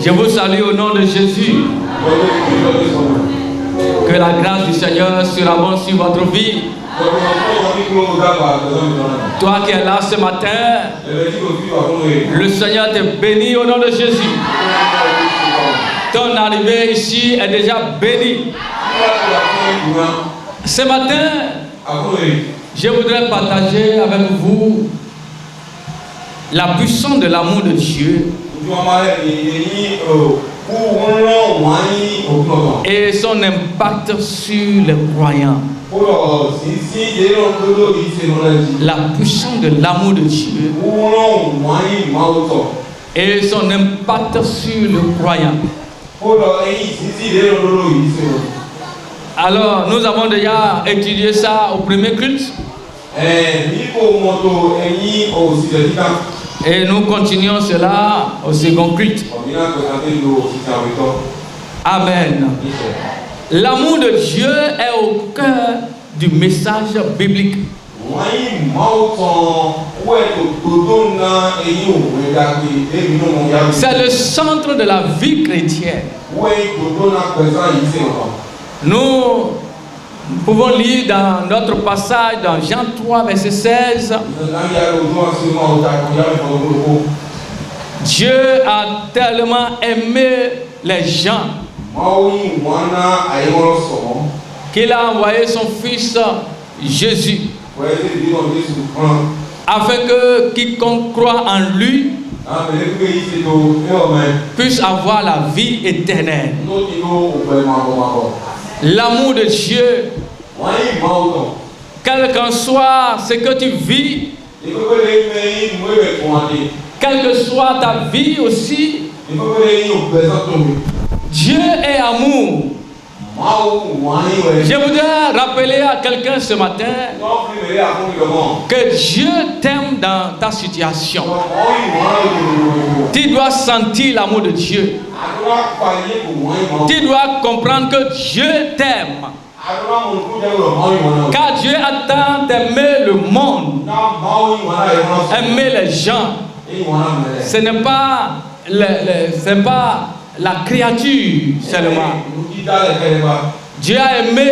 Je vous salue au nom de Jésus. Que la grâce du Seigneur surabonde sur votre vie. Toi qui es là ce matin, le Seigneur te bénit au nom de Jésus. Ton arrivée ici est déjà bénie. Ce matin, je voudrais partager avec vous la puissance de l'amour de Dieu et son impact sur les croyants. La puissance de l'amour de Dieu et son impact sur le croyant. Alors, nous avons déjà étudié ça au premier culte. Et nous continuons cela au second culte. Amen. L'amour de Dieu est au cœur du message biblique. C'est le centre de la vie chrétienne. Nous pouvons lire dans notre passage dans Jean 3, verset 16. Dieu a tellement aimé les gens qu'il a envoyé son Fils Jésus afin que quiconque croit en lui puisse avoir la vie éternelle. L'amour de Dieu, quel qu'en soit ce que tu vis, quelle que soit ta vie aussi, Dieu est amour. Je voudrais rappeler à quelqu'un ce matin que Dieu t'aime dans ta situation. Tu dois sentir l'amour de Dieu. Tu dois comprendre que Dieu t'aime. Car Dieu a tant aimé le monde, aimé les gens. Ce n'est pas la créature seulement. Dieu a aimé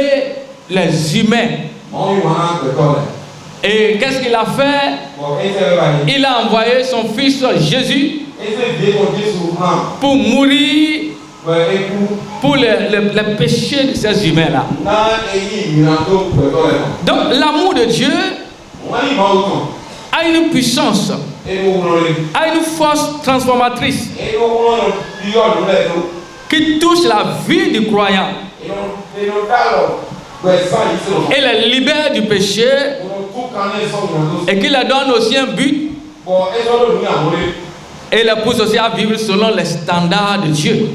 les humains. Et qu'est-ce qu'il a fait? Il a envoyé son Fils Jésus pour mourir pour les péchés de ces humains-là. Donc l'amour de Dieu a une puissance, a une force transformatrice qui touche la vie du croyant et les libère du péché et qui leur donne aussi un but et les pousse aussi à vivre selon les standards de Dieu.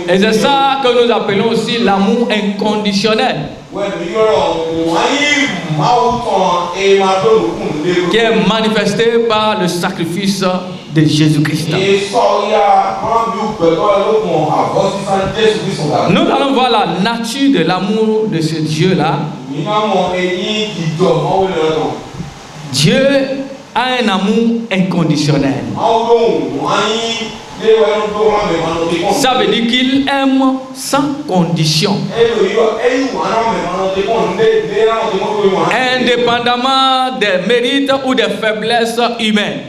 Et c'est ça que nous appelons aussi l'amour inconditionnel, qui est manifesté par le sacrifice de Jésus-Christ. Nous allons voir la nature de l'amour de ce Dieu-là. Dieu a un amour inconditionnel. Ça veut dire qu'il aime sans condition, indépendamment des mérites ou des faiblesses humaines.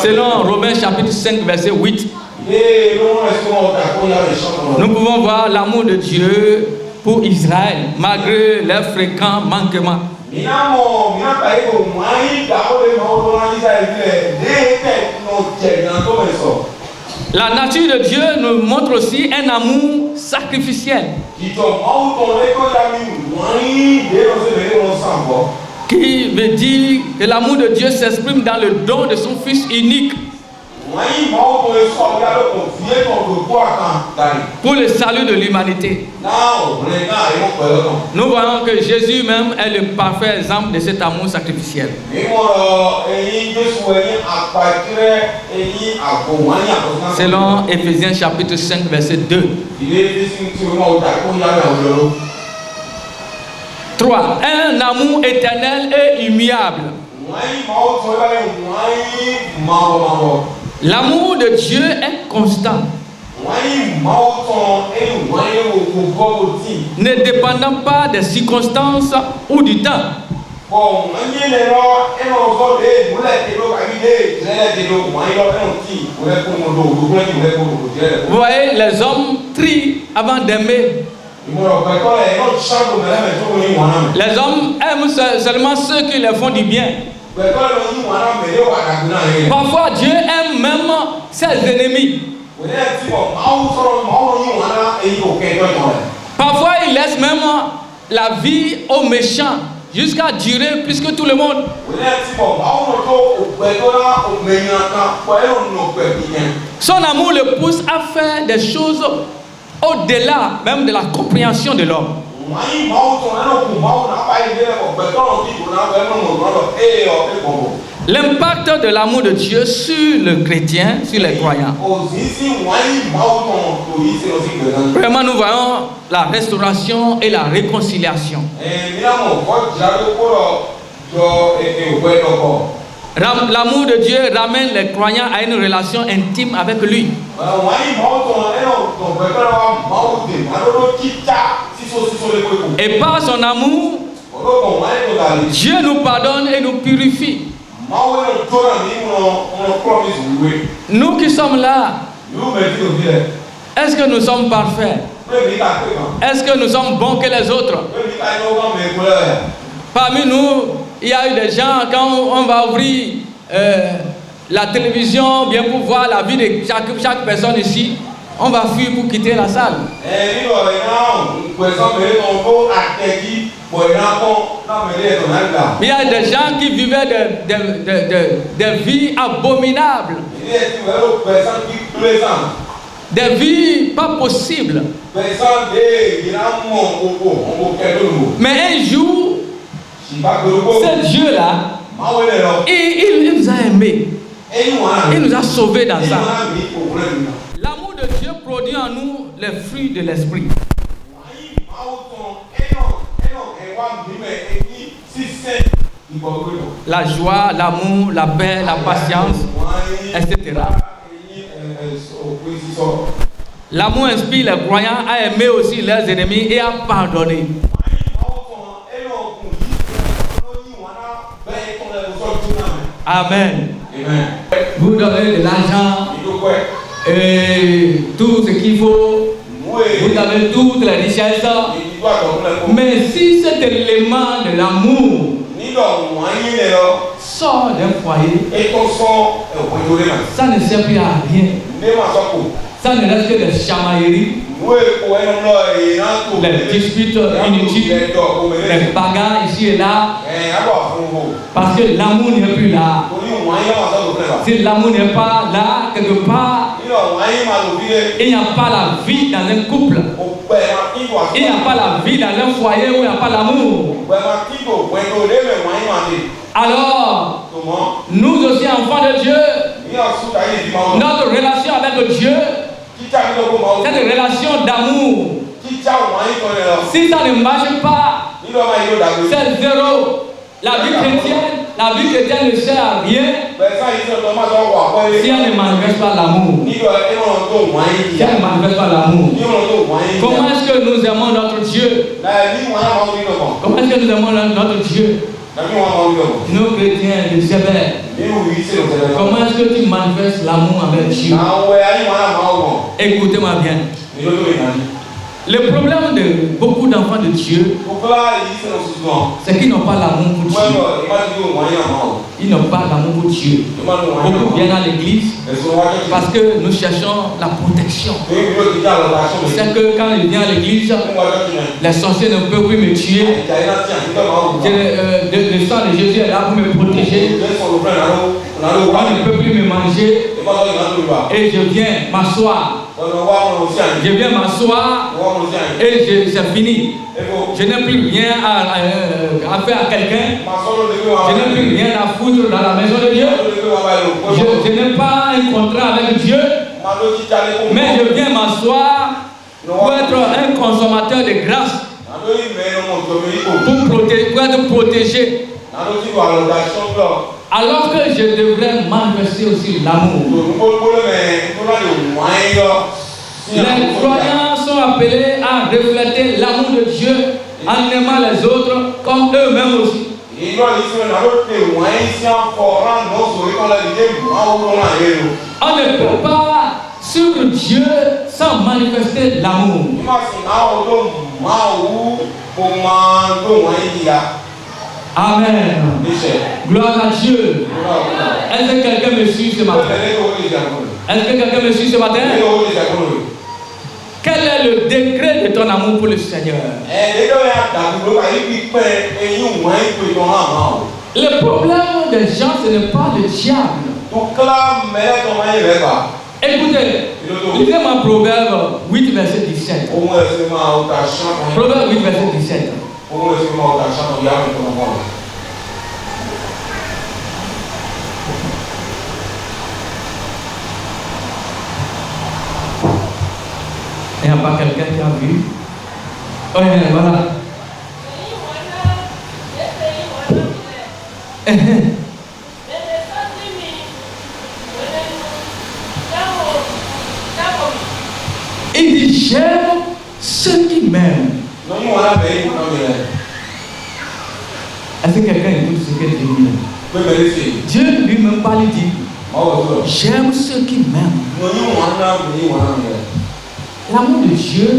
Selon Romains chapitre 5 verset 8, nous pouvons voir l'amour de Dieu pour Israël malgré leurs fréquents manquements. La nature de Dieu nous montre aussi un amour sacrificiel qui veut dire que l'amour de Dieu s'exprime dans le don de son Fils unique pour le salut de l'humanité. Nous voyons que Jésus même est le parfait exemple de cet amour sacrificiel. Selon Éphésiens chapitre 5 verset 2. 3. Un amour éternel et immuable. L'amour de Dieu est constant, ne dépendant pas des circonstances ou du temps. Vous voyez, les hommes trient avant d'aimer. Les hommes aiment seulement ceux qui leur font du bien. Parfois, Dieu aime même ses ennemis. Parfois, il laisse même la vie aux méchants jusqu'à durer plus que tout le monde. Son amour le pousse à faire des choses au-delà même de la compréhension de l'homme. L'impact de l'amour de Dieu sur le chrétien, sur les croyants. Vraiment, nous voyons la restauration et la réconciliation. L'amour de Dieu ramène les croyants à une relation intime avec lui. Et par son amour, Dieu nous pardonne et nous purifie. Nous qui sommes là, est-ce que nous sommes parfaits? Est-ce que nous sommes bons que les autres? Parmi nous, il y a eu des gens, quand on va ouvrir la télévision, bien pour voir la vie de chaque personne ici, on va fuir pour quitter la salle. Il y a des gens qui vivaient des vies abominables. Des vies pas possibles. Mais un jour, ce Dieu-là, il nous a aimés. Il nous a sauvés dans ça. L'amour de Dieu produit en nous les fruits de l'esprit. La joie, l'amour, la paix, la patience, etc. L'amour inspire les croyants à aimer aussi leurs ennemis et à pardonner. Amen. Vous donnez de l'argent et tout ce qu'il faut. Vous avez toutes les richesses. Mais si cet élément de l'amour sort d'un foyer, ça ne sert plus à rien. Ça ne reste que des chamailleries, les disputes inutiles, les bagarres ici et là. Parce que l'amour n'est plus là. Si l'amour n'est pas là, quelque part, il n'y a pas la vie dans un couple. Il n'y a pas la vie dans un foyer où il n'y a pas l'amour. Alors, nous aussi, enfants de Dieu, notre relation avec Dieu, cette relation d'amour, si ça ne marche pas, c'est zéro. La vie chrétienne ne sert à rien si elle ne manifeste pas l'amour. Si elle ne manifeste pas l'amour. Comment est-ce que nous aimons notre Dieu? Comment est-ce que nous aimons notre Dieu? Nos chrétiens de Zébert. Comment est-ce que tu manifestes l'amour avec Dieu? Écoutez-moi bien. Le problème de beaucoup d'enfants de Dieu, c'est qu'ils n'ont pas l'amour pour Dieu. Ils n'ont pas l'amour pour Dieu. Beaucoup viennent à l'église parce que nous cherchons la protection. C'est que quand ils viennent à l'église, les sorciers ne peuvent plus me tuer. Le sang de Jésus est là pour me protéger. On ne peut plus me manger. Et je viens m'asseoir. Je viens m'asseoir et c'est fini. Je n'ai plus rien à faire à quelqu'un. Je n'ai plus rien à foutre dans la maison de Dieu. Je n'ai pas un contrat avec Dieu. Mais je viens m'asseoir pour être un consommateur de grâce. pour être protégé. Alors que je devrais manifester aussi l'amour. Les croyants sont appelés à refléter l'amour de Dieu en aimant les autres comme eux-mêmes aussi. On ne peut pas suivre Dieu sans manifester l'amour. Amen. Gloire à Dieu. Est-ce que quelqu'un me suit ce matin? Est-ce que quelqu'un me suit ce matin? Quel est le degré de ton amour pour le Seigneur? Le problème des gens, ce n'est pas le diable. Écoutez, lisez-moi Proverbe 8, verset 17. Proverbe 8, verset 17. Il n'y a pas quelqu'un qui a vu? Oh, voilà. Il dit, j'aime ceux qui m'aiment. Est-ce que quelqu'un écoute ce que Dieu dit? Dieu lui-même parle, il dit, j'aime ceux qui m'aiment. L'amour de Dieu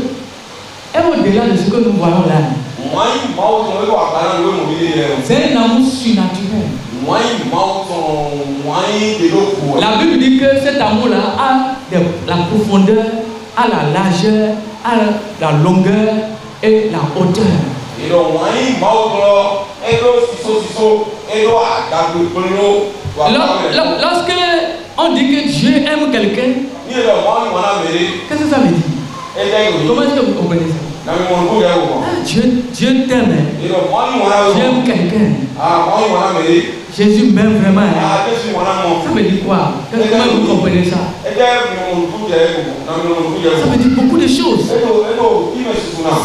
est au-delà de ce que nous voyons là. C'est un amour surnaturel. La Bible dit que cet amour-là a la profondeur, a la largeur, a la longueur et la hauteur. Lorsque on dit que Dieu aime quelqu'un, qu'est-ce que ça veut dire? Comment est-ce que vous comprenez ça? Dieu t'aime. Dieu aime quelqu'un. Jésus m'aime vraiment. Ça veut dire quoi? Comment vous comprenez ça? Ça veut dire beaucoup de choses.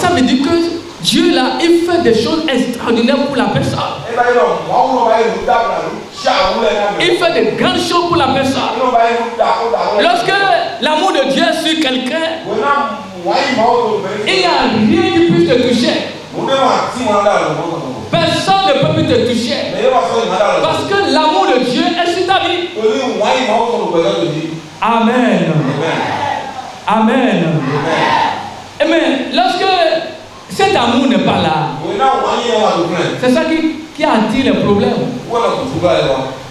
Ça veut dire que Dieu là, il fait des choses extraordinaires pour la personne. Il fait de grandes choses pour la personne. Lorsque l'amour de Dieu est sur quelqu'un, il n'y a rien qui puisse te toucher. Personne ne peut plus te toucher. Parce que l'amour de Dieu est sur ta vie. Amen. Amen. Mais lorsque cet amour n'est pas là, c'est ça qui attire les problèmes.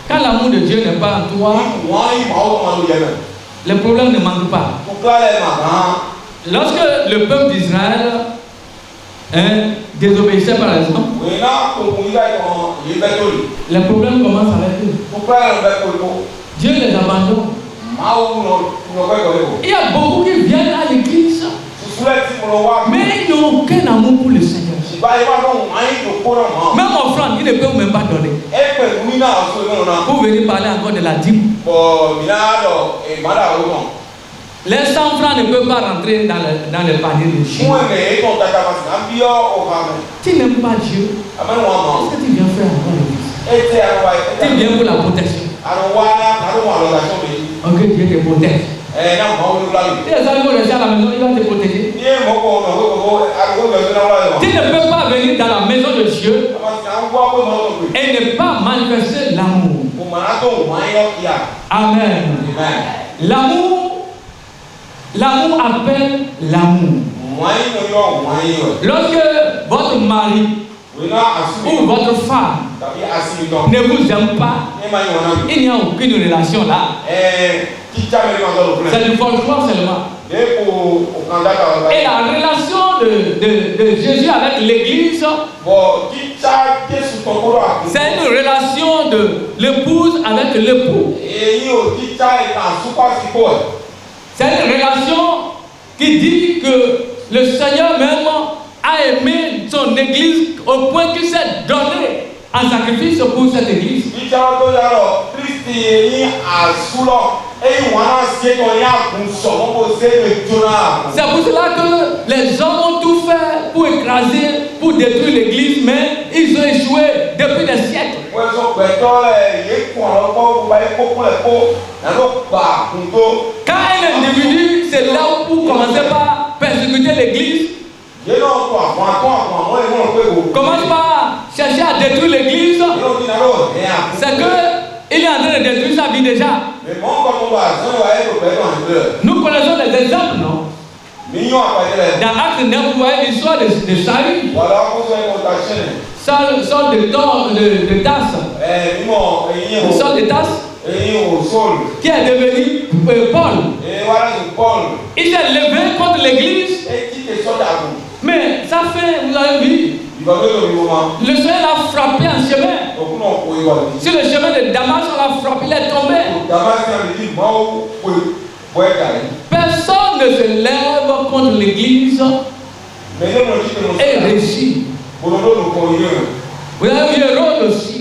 Quand l'amour de Dieu n'est pas en toi, les problèmes ne manquent pas. Lorsque le peuple d'Israël désobéissait par exemple, les problèmes commencent avec eux. Dieu les abandonne. Il y a beaucoup qui viennent à l'église, mais ils n'ont aucun amour pour le Seigneur. Même offrande, ils ne peuvent même pas donner. Pour venir parler encore de la dîme. Les 100 francs ne peuvent pas rentrer dans le panier de Dieu. Tu n'aimes pas Dieu. Qu'est-ce que tu viens faire encore l'église? Tu viens pour la protection. Ok, Dieu te protège. Les amis vont rester à la maison, il va te protéger. Tu ne peux pas venir dans la maison de Dieu et ne pas manifester l'amour. Amen. L'amour appelle l'amour. Lorsque votre mari ou votre femme ne vous aime pas, il n'y a aucune relation là. C'est du folklore seulement. Et la relation de Jésus avec l'église, c'est une relation de l'épouse avec l'époux. C'est une relation qui dit que le Seigneur même a aimé son église au point qu'il s'est donné en sacrifice pour cette église. C'est pour cela que les hommes ont tout fait pour écraser, pour détruire l'église, mais ils ont échoué depuis des siècles. Quand un individu, c'est là où vous commencez par persécuter l'église, commence par chercher à détruire l'église, c'est qu'il est en train de détruire sa vie déjà. Nous connaissons les exemples, non? Dans Acte 9, vous voyez l'histoire de Saül. Saul de Tasse. Saul de Tasse. Qui est devenu Paul. Il s'est levé contre l'église. Mais ça fait, vous avez vu, le Seigneur l'a frappé en chemin. Sur le chemin de Damas, on l'a frappé, il est tombé. Personne ne se lève contre l'église et réussit. Vous avez vu Hérode aussi.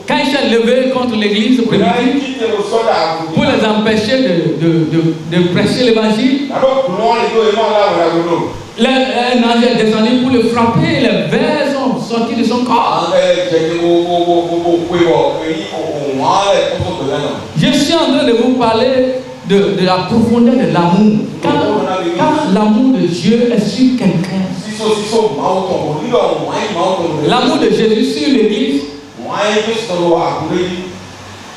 Quand il s'est levé contre l'église primitive pour les empêcher de prêcher l'évangile, un ange est descendu pour le frapper et les vers sont sortis de son corps. Je suis en train de vous parler de la profondeur de l'amour. Quand l'amour de Dieu est sur quelqu'un, l'amour de Jésus sur l'église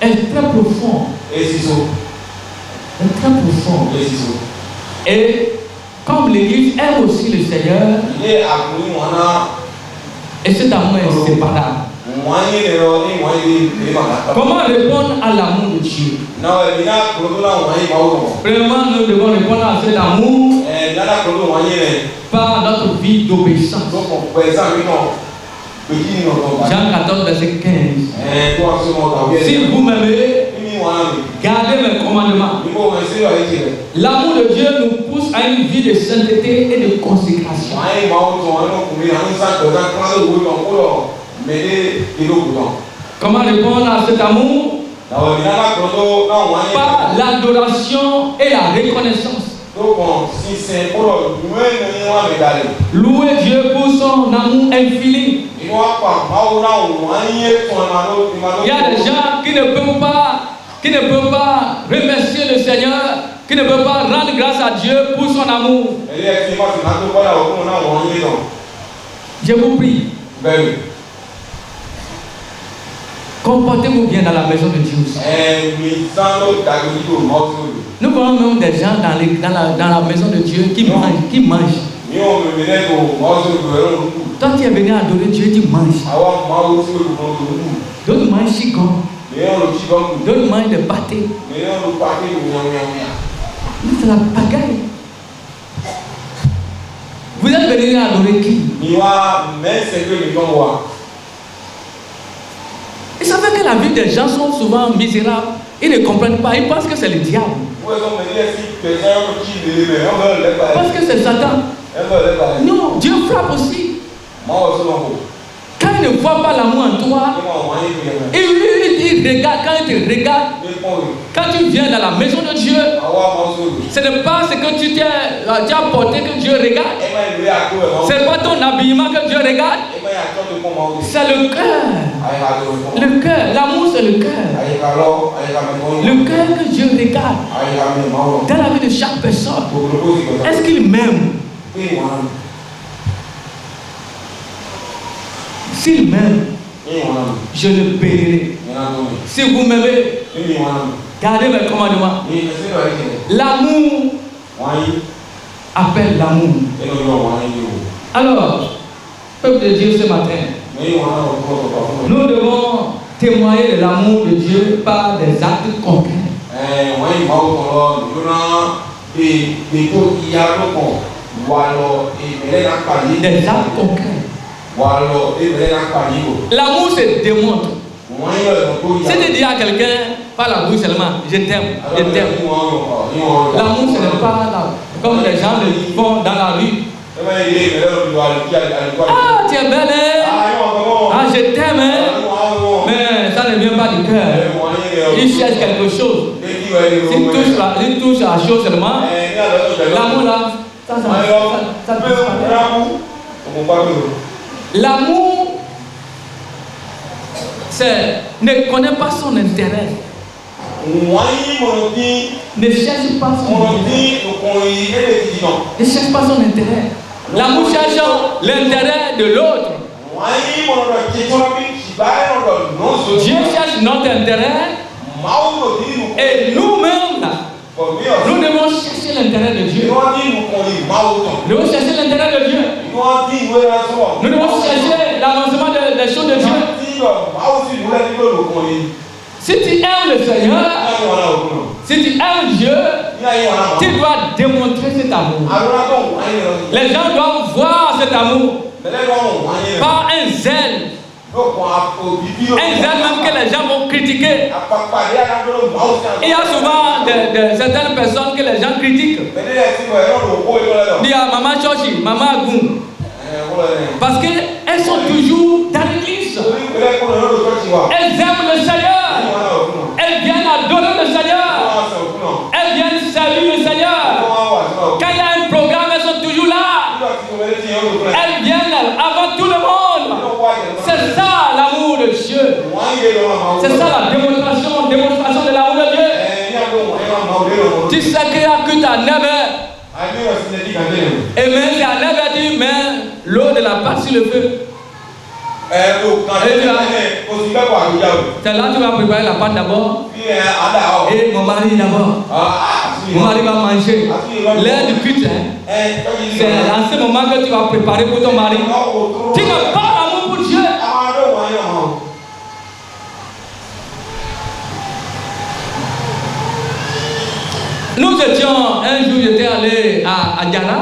est très profond. Très profond. Et comme l'église aime aussi le Seigneur, et cet amour est séparable. Comment répondre à l'amour de Dieu? Premièrement, nous devons répondre à cet amour par notre vie d'obéissance. Jean 14, verset 15. Si vous m'aimez, gardez mes commandements. L'amour de Dieu nous pousse à une vie de sainteté et de consécration. Comment répondre à cet amour? Par l'adoration et la reconnaissance. Louer Dieu pour son amour infini. Il y a des gens qui ne peuvent pas remercier le Seigneur, qui ne peuvent pas rendre grâce à Dieu pour son amour. Je vous prie. Comportez-vous bien dans la maison de Dieu. Nous voyons même des gens dans la maison de Dieu qui mangent. Toi qui es venu adorer Dieu, tu manges. D'autres mangent chigon. D'autres mangent des pâtés. C'est la pagaille. Vous êtes venu adorer qui? Et ça fait que la vie des gens sont souvent misérables. Ils ne comprennent pas. Ils pensent que c'est le diable. Parce que c'est Satan. Non, Dieu frappe aussi. Quand il ne voit pas l'amour en toi, il regarde. Quand il te regarde, quand tu viens dans la maison de Dieu, ce n'est pas ce que tu as porté que Dieu regarde. Ce n'est pas ton habillement que Dieu regarde. C'est le cœur. Le cœur. L'amour, c'est le cœur. Le cœur que Dieu regarde. Dans la vie de chaque personne. Est-ce qu'il m'aime? S'il m'aime, je le paierai. Si vous m'aimez, gardez mes commandements. L'amour appelle l'amour. Alors, peuple de Dieu, ce matin, nous devons témoigner de l'amour de Dieu par des actes concrets. Des actes concrets. L'amour se démontre. Si tu dis à quelqu'un, pas la bouche seulement, je t'aime, je t'aime. L'amour, ce n'est pas là, comme les gens le font dans la rue. Ah, tu es belle, hein? Ah, je t'aime, hein? Mais ça ne vient pas du cœur. Il cherche quelque chose. S'il touche la chose seulement, l'amour là, L'amour ne connaît pas son intérêt. Ne cherche pas son intérêt. Ne cherche pas son intérêt. L'amour cherche l'intérêt de l'autre. Dieu cherche notre intérêt. Et nous-mêmes, nous devons chercher l'intérêt de Dieu. Nous devons chercher l'intérêt de Dieu. Nous devons chercher l'avancement des choses de Dieu. Si tu aimes le Seigneur, si tu aimes Dieu, tu dois démontrer cet amour. Les gens doivent voir cet amour par un zèle. Un zèle même que les gens vont critiquer. Il y a souvent certaines personnes que les gens critiquent. Il y a Maman Chochi, Maman Agoum. Parce qu'elles sont toujours dans l'église. Elles aiment le Seigneur. Elles viennent adorer le Seigneur. Elles viennent saluer le Seigneur. Quand il y a un programme, elles sont toujours là. Elles viennent avant tout le monde. C'est ça l'amour de Dieu. C'est ça la démonstration de l'amour de Dieu. Tu sais qu'il n'y a que ta 9 heures. Et même si à 9 heures, tu mets l'eau de la pâte sur le feu. C'est là que tu vas préparer la pâte d'abord. Et mon mari d'abord. Mon mari va manger. L'heure du culte, c'est en ce moment que tu vas préparer pour ton mari. Tu n'as pas l'amour pour Dieu. Nous étions, un jour j'étais allé à Diana.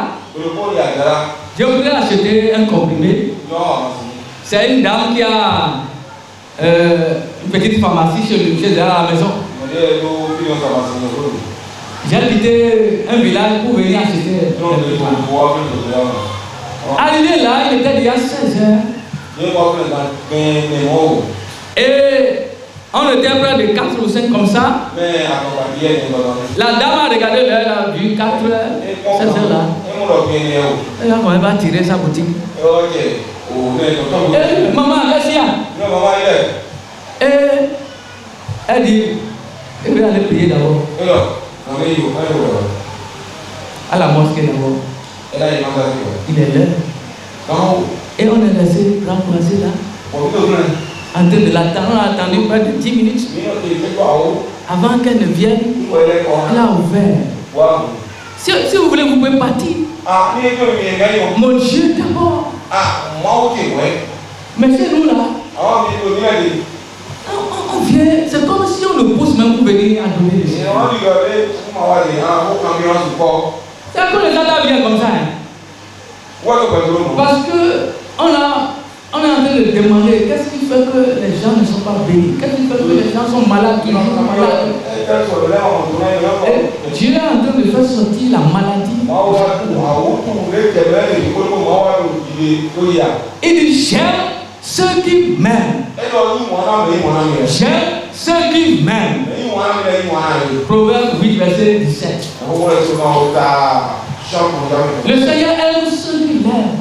Je voulais acheter un comprimé. C'est une dame qui a une petite pharmacie chez elle à la maison. J'ai quitté un village pour venir acheter. Arrivé là, il était déjà 16 heures. Et on était près de 4 ou 5 comme ça. La dame a regardé l'heure, elle a vu 4 heures, 16 heures là. Elle va tirer sa boutique. Maman, qu'est-ce et elle dit, elle veut aller prier d'abord. À la mosquée d'abord. Il est l'heure. Et on est resté remplacé là. En train de l'attendre, on a attendu près de 10 minutes. Avant qu'elle ne vienne, elle a ouvert. Si vous voulez, vous pouvez partir. Mon Dieu d'abord. Mais c'est nous là. On vient, c'est comme si on le pousse même pour venir adorer le Seigneur. C'est que les gens viennent comme ça. Parce que on est en train de demander qu'est-ce qui fait que les gens ne sont pas bénis, qu'est-ce qui fait que les gens sont malades, qui ne sont pas malades. Et Dieu est en train de faire sortir la maladie. Il dit j'aime ceux qui m'aiment. J'aime ceux qui m'aiment. Proverbe 8, verset 17. Le Seigneur aime ceux qui l'aiment.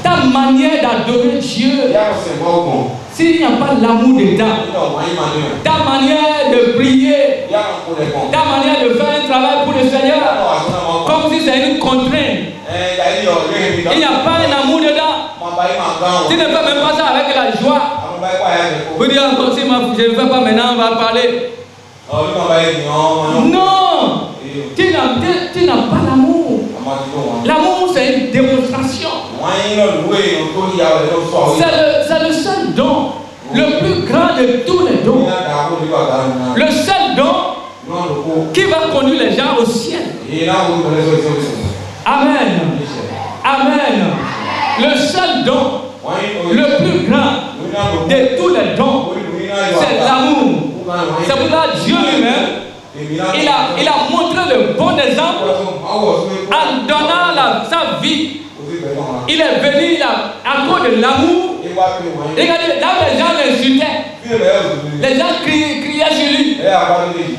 Ta manière d'adorer Dieu, s'il n'y a pas l'amour dedans, ta manière de prier, ta manière de faire un travail pour le Seigneur, comme si c'est une contrainte, il n'y a pas un amour dedans. Tu ne fais même pas ça avec la joie. Vous dites encore, si je ne fais pas maintenant, on va parler. Non, tu n'as pas l'amour. L'amour, c'est une démonstration. C'est le seul don, le plus grand de tous les dons. Le seul don qui va conduire les gens au ciel. Amen. Amen. Le seul don, le plus grand de tous les dons, c'est l'amour. C'est pour ça que Dieu lui-même, il a montré le bon exemple en donnant sa vie. Il est venu à cause de l'amour. Regardez, là les gens l'insultaient. Les gens criaient sur lui.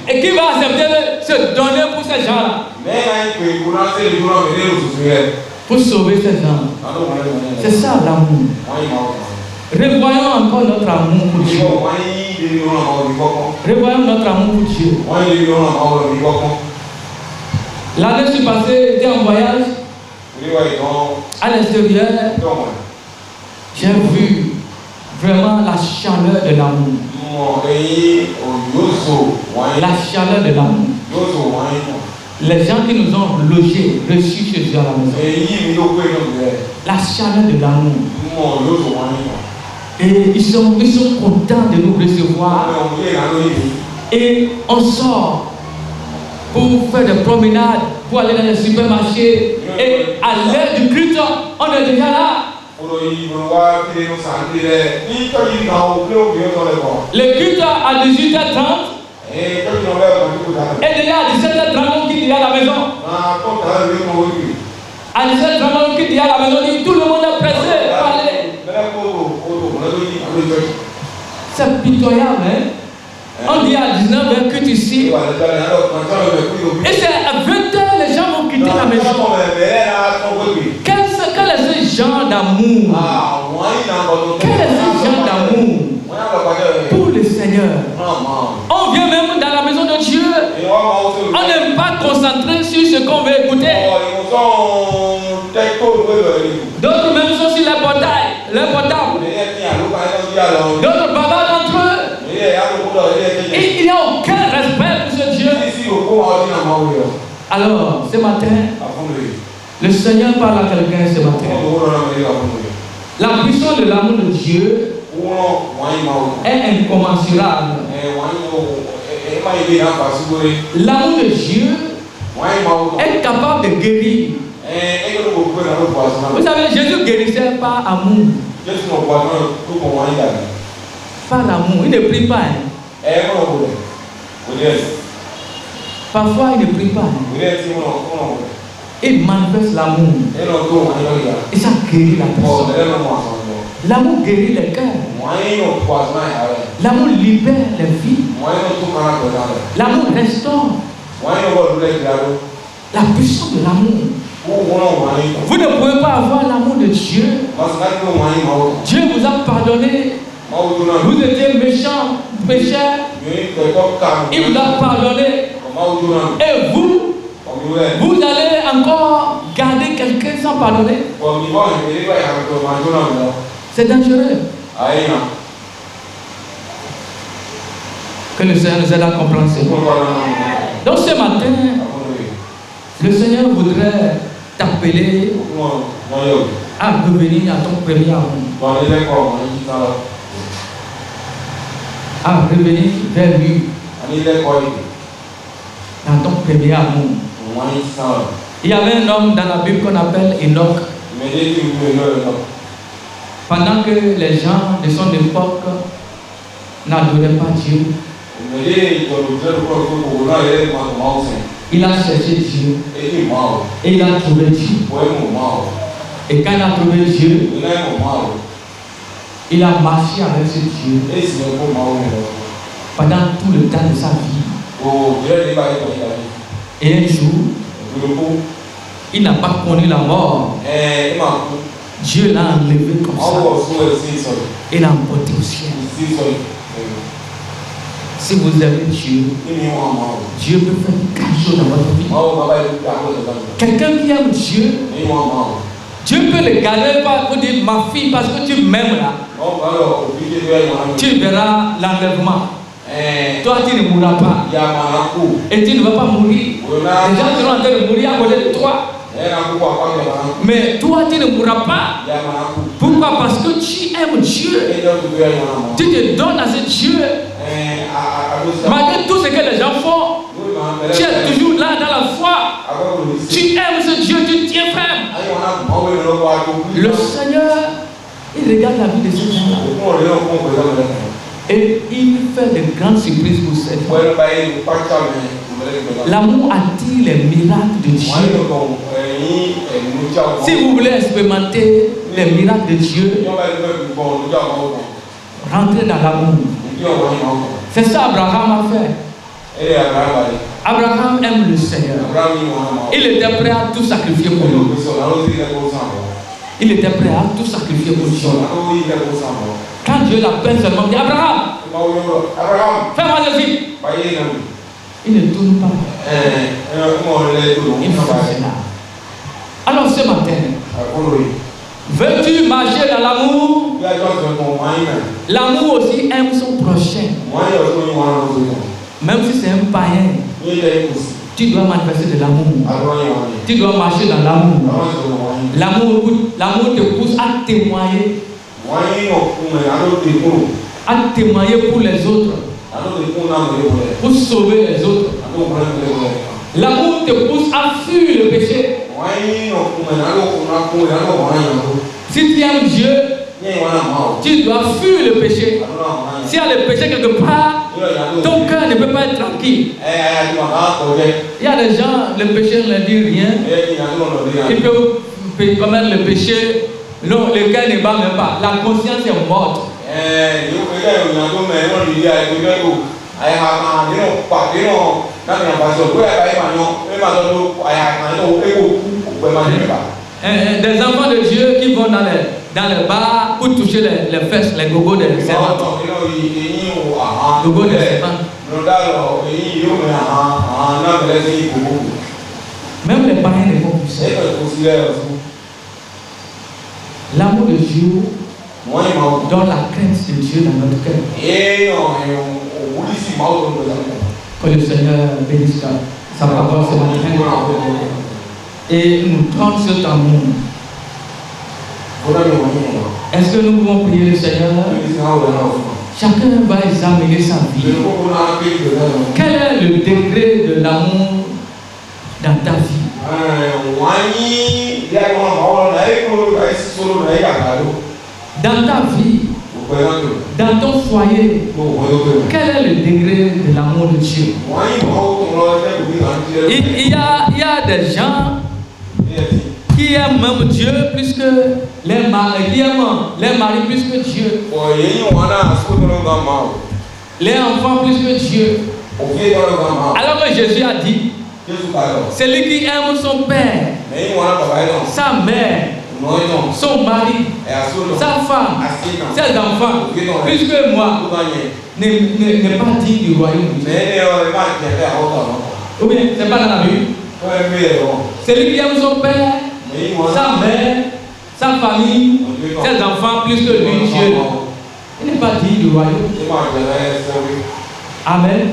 Et qui va accepter de se donner pour ces gens-là? pour sauver ces âmes. C'est ça l'amour. Revoyons encore notre amour pour Dieu. Revoyons notre amour pour Dieu. L'année passée, j'étais en voyage à l'extérieur. J'ai vu vraiment la chaleur de l'amour. La chaleur de l'amour. Les gens qui nous ont logés, reçus chez eux à la maison. La chaleur de l'amour. Et ils sont contents de nous recevoir. Et on sort pour faire des promenades, pour aller dans les supermarchés. Et à l'heure du culte, on est déjà là. Le culte à 18h30. Et déjà à 17h30, on quitte déjà la maison. À 17h30, on quitte déjà la maison. Tout le monde est pressé pour aller. C'est pitoyable, hein? On dit à 19h que tu ici. Et c'est à 20h, les gens vont quitter la maison. Quel est ce genre d'amour? Quel est ce genre d'amour pour le Seigneur? On vient même dans la maison de Dieu. On n'aime pas concentrer sur ce qu'on veut écouter. D'autres même sont sur les portails, les portables. D'autres bavardent entre eux. Et il n'y a aucun respect pour ce Dieu. Alors, ce matin, le Seigneur parle à quelqu'un ce matin. La puissance de l'amour de Dieu est incommensurable. L'amour de Dieu est capable de guérir. Vous savez, Jésus guérissait par amour. Par l'amour, il ne prie pas. Parfois, il ne prie pas. Il manifeste l'amour. Et ça guérit la personne. L'amour guérit les cœurs. L'amour libère les vies. L'amour restaure. La puissance de l'amour. Vous ne pouvez pas avoir l'amour de Dieu. Dieu vous a pardonné. Vous étiez méchant, pécheur. Il vous a pardonné. Et vous allez encore garder quelqu'un sans pardonner. C'est dangereux. Que le Seigneur nous aide à comprendre ça. Donc ce matin, le Seigneur voudrait t'appeler à revenir à ton premier amour. À revenir vers lui. Dans ton premier amour. Il y avait un homme dans la Bible qu'on appelle Enoch. Pendant que les gens de son époque n'adoraient pas Dieu, il a cherché Dieu et il a trouvé Dieu. Et quand il a trouvé Dieu, il a marché avec ce Dieu pendant tout le temps de sa vie. Et un jour, il n'a pas connu la mort. Dieu l'a enlevé comme ça. Et l'a emporté au ciel. Si vous aimez Dieu, Dieu peut faire quelque chose dans votre vie. Quelqu'un qui aime Dieu, Dieu peut le garder pour dire ma fille parce que tu m'aimes là. Tu verras l'enlèvement. Toi tu ne mourras pas. Et tu ne vas pas mourir. Les gens seront en train de mourir à côté de toi. Mais toi tu ne mourras pas. Pourquoi? Parce que tu aimes Dieu. Tu te donnes à ce Dieu. Malgré tout ce que les gens font, tu es toujours là dans la foi. Tu aimes ce Dieu, tu tiens ferme. Le Seigneur, il regarde la vie de ces gens. Et il fait de grandes surprises pour cette fois. L'amour attire les miracles de Dieu. Si vous voulez expérimenter les miracles de Dieu, rentrez dans l'amour. C'est ça Abraham a fait. Abraham aime le Seigneur. Il était prêt à tout sacrifier pour lui. Il était prêt à tout sacrifier pour lui. Quand Dieu l'appelle seulement, il dit Abraham, fais-moi ceci. Il ne tourne pas. Il fait cela. Alors ce matin, veux-tu marcher dans l'amour? L'amour aussi aime son prochain. Même si c'est un païen, tu dois manifester de l'amour. Tu dois marcher dans l'amour. L'amour te pousse à témoigner. À témoigner pour les autres. Pour sauver les autres. L'amour te pousse à fuir le péché. Si tu aimes Dieu, tu dois fuir le péché. S'il y a le péché quelque part, ton cœur ne peut pas être tranquille. Il y a des gens, le péché ne leur dit rien. Ils peuvent commettre le péché, le cœur ne bat même pas. La conscience est morte. Des enfants de Dieu qui vont dans les bars pour toucher les fesses, les gogos des servantes. Gogos des servantes. Même les païens ne font plus ça. L'amour de Dieu donne la crainte de Dieu dans notre cœur. Que le Seigneur bénisse sa parole ce matin et nous donne cet amour. Est-ce que nous pouvons prier le Seigneur? Chacun va examiner sa vie. Quel est le degré de l'amour dans ta vie? Dans ta vie, dans ton foyer, quel est le degré de l'amour de Dieu? Il y a des gens qui aiment même Dieu plus que les maris, qui aiment les maris plus que Dieu, les enfants plus que Dieu. Alors que Jésus a dit, celui qui aime son père, sa mère, son mari, sa femme, ses enfants, plus que moi, n'est pas digne du royaume de Dieu. Ou bien, c'est pas dans la Bible. Celui qui aime son père, sa mère, sa famille, ses enfants, plus que lui, Dieu, il n'est pas digne du royaume. Amen.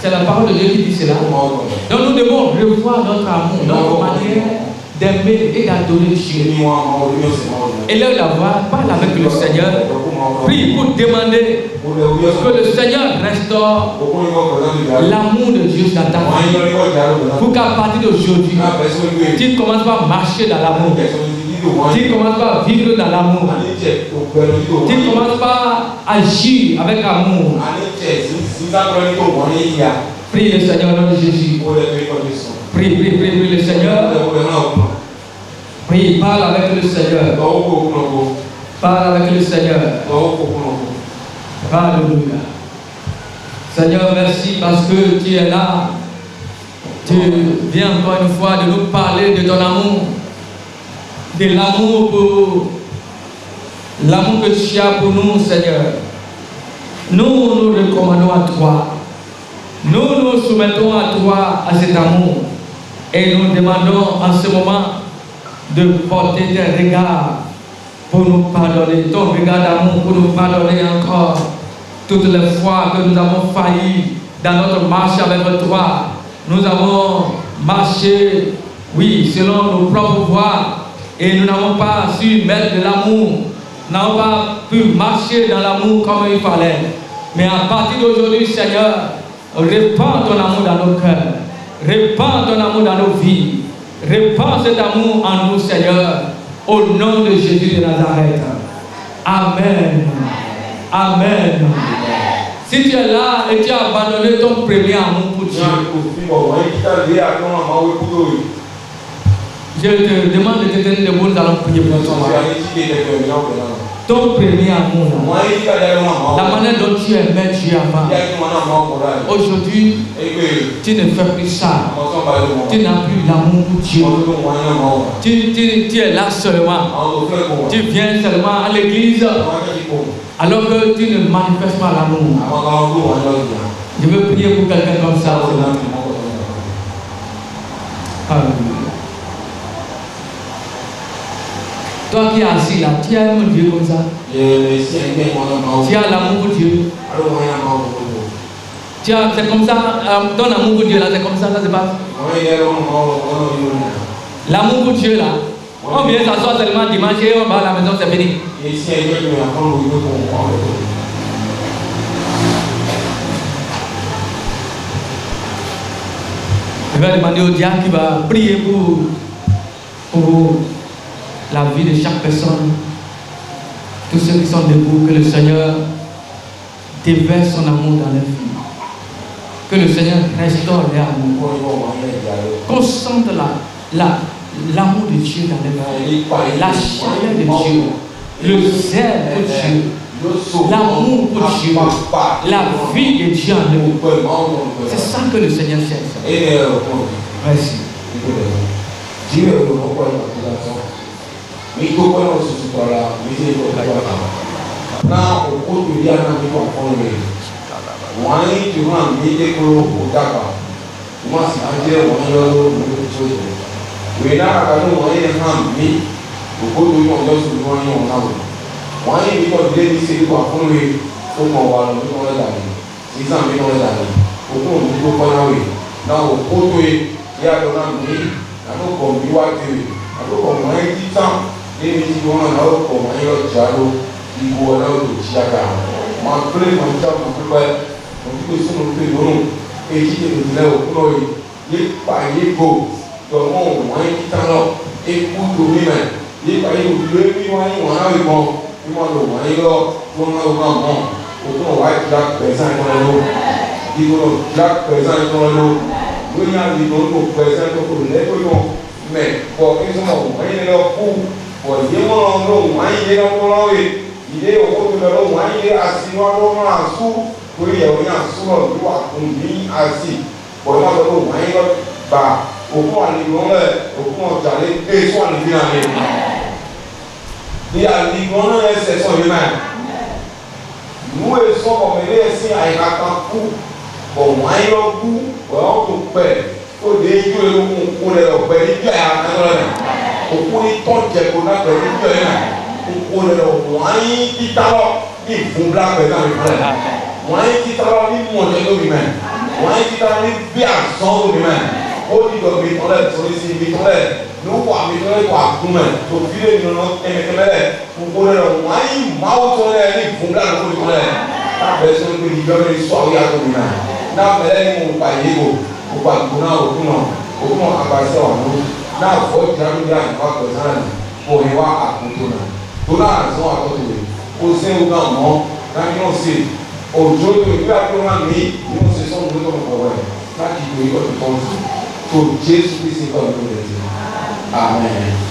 C'est la parole de Dieu qui dit cela. Donc nous devons revoir notre amour, notre manière d'aimer et d'adorer Dieu. Élève la voix, parle avec le Seigneur. Prie pour demander que le Seigneur restaure l'amour de Dieu dans ta vie. Pour qu'à partir d'aujourd'hui, tu commences par marcher dans l'amour. Tu commences par vivre dans l'amour. Tu commences par agir avec amour. Prie le Seigneur au nom de Jésus. Prie le Seigneur. Prie, parle avec le Seigneur. Parle avec le Seigneur. Alléluia. Seigneur, merci parce que tu es là. Tu viens encore une fois de nous parler de ton amour. De l'amour que tu as pour nous, Seigneur. Nous nous recommandons à toi. Nous nous soumettons à toi, à cet amour. Et nous demandons en ce moment de porter tes regards pour nous pardonner, ton regard d'amour pour nous pardonner encore toutes les fois que nous avons failli dans notre marche avec toi. Nous avons marché, oui, selon nos propres voies et nous n'avons pas su mettre de l'amour, nous n'avons pas pu marcher dans l'amour comme il fallait. Mais à partir d'aujourd'hui, Seigneur, répands ton amour dans nos cœurs, répands ton amour dans nos vies, répands cet amour en nous, Seigneur, au nom de Jésus de Nazareth. Amen. Amen. Si tu es là et tu as abandonné ton premier amour pour Dieu, je te demande de te tenir debout, nous allons prier pour toi. Ton premier amour, la manière dont tu aimais Dieu avant, aujourd'hui, tu ne fais plus ça. Tu n'as plus l'amour pour Dieu. Tu es là seulement. Tu viens seulement à l'église, alors que tu ne manifestes pas l'amour. Je veux prier pour quelqu'un comme ça. Toi qui es assis là, tu as un Dieu comme ça. Tu as l'amour pour Dieu. C'est comme ça, ton amour pour Dieu là, c'est comme ça, ça se passe. L'amour pour Dieu là, on vient s'asseoir seulement dimanche et on va à la maison, c'est fini. Je vais demander au diable qui va prier pour la vie de chaque personne. Tous ceux qui sont debout, que le Seigneur déverse son amour dans leur vie. Que le Seigneur restaure leur amour. Qu'on sente l'amour de Dieu dans leur vie. La chaleur de Dieu. Le zèle pour Dieu. L'amour pour Dieu. La vie de Dieu en eux. C'est ça que le Seigneur cherche. Merci. Amen.